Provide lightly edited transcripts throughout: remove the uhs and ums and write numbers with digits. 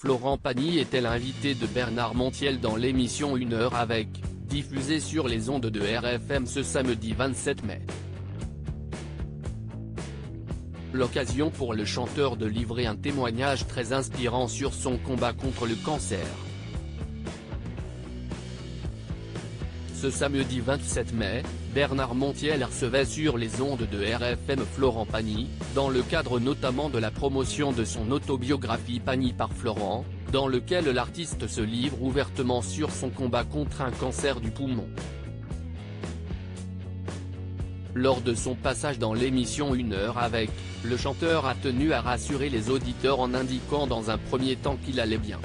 Florent Pagny était l'invité de Bernard Montiel dans l'émission 1 heure avec, diffusée sur les ondes de RFM ce samedi 27 mai. L'occasion pour le chanteur de livrer un témoignage très inspirant sur son combat contre le cancer. Ce samedi 27 mai, Bernard Montiel recevait sur les ondes de RFM Florent Pagny, dans le cadre notamment de la promotion de son autobiographie Pagny par Florent, dans lequel l'artiste se livre ouvertement sur son combat contre un cancer du poumon. Lors de son passage dans l'émission 1 heure avec, le chanteur a tenu à rassurer les auditeurs en indiquant dans un premier temps qu'il allait bien.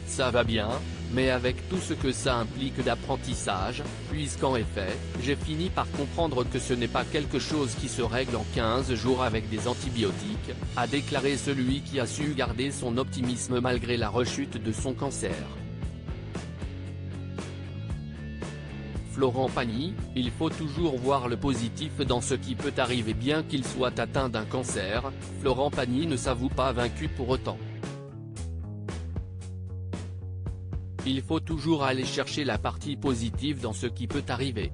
Ça va bien, mais avec tout ce que ça implique d'apprentissage, puisqu'en effet, j'ai fini par comprendre que ce n'est pas quelque chose qui se règle en 15 jours avec des antibiotiques, a déclaré celui qui a su garder son optimisme malgré la rechute de son cancer. Florent Pagny, il faut toujours voir le positif dans ce qui peut arriver bien qu'il soit atteint d'un cancer, Florent Pagny ne s'avoue pas vaincu pour autant. Il faut toujours aller chercher la partie positive dans ce qui peut arriver.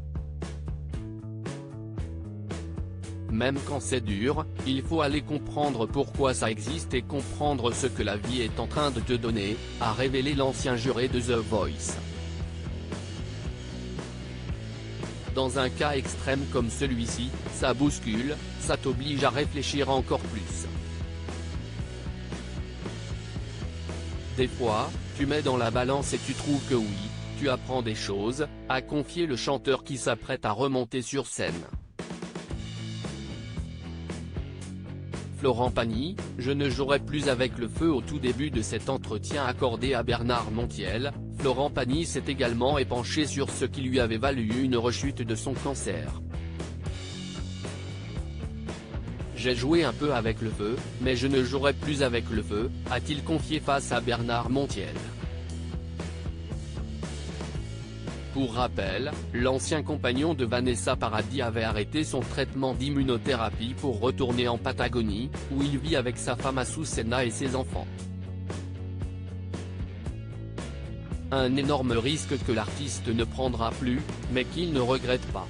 Même quand c'est dur, il faut aller comprendre pourquoi ça existe et comprendre ce que la vie est en train de te donner, a révélé l'ancien juré de The Voice. Dans un cas extrême comme celui-ci, ça bouscule, ça t'oblige à réfléchir encore plus. Des fois, tu mets dans la balance et tu trouves que oui, tu apprends des choses, a confié le chanteur qui s'apprête à remonter sur scène. Florent Pagny, je ne jouerai plus avec le feu. Au tout début de cet entretien accordé à Bernard Montiel, Florent Pagny s'est également épanché sur ce qui lui avait valu une rechute de son cancer. J'ai joué un peu avec le feu, mais je ne jouerai plus avec le feu, a-t-il confié face à Bernard Montiel. Pour rappel, l'ancien compagnon de Vanessa Paradis avait arrêté son traitement d'immunothérapie pour retourner en Patagonie, où il vit avec sa femme Azucena et ses enfants. Un énorme risque que l'artiste ne prendra plus, mais qu'il ne regrette pas.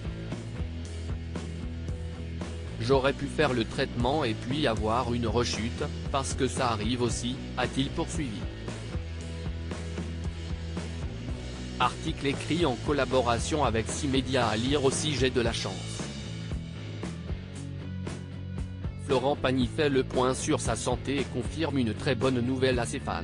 J'aurais pu faire le traitement et puis avoir une rechute, parce que ça arrive aussi, a-t-il poursuivi. Article écrit en collaboration avec 6 médias à lire aussi. J'ai de la chance. Florent Pagny fait le point sur sa santé et confirme une très bonne nouvelle à ses fans.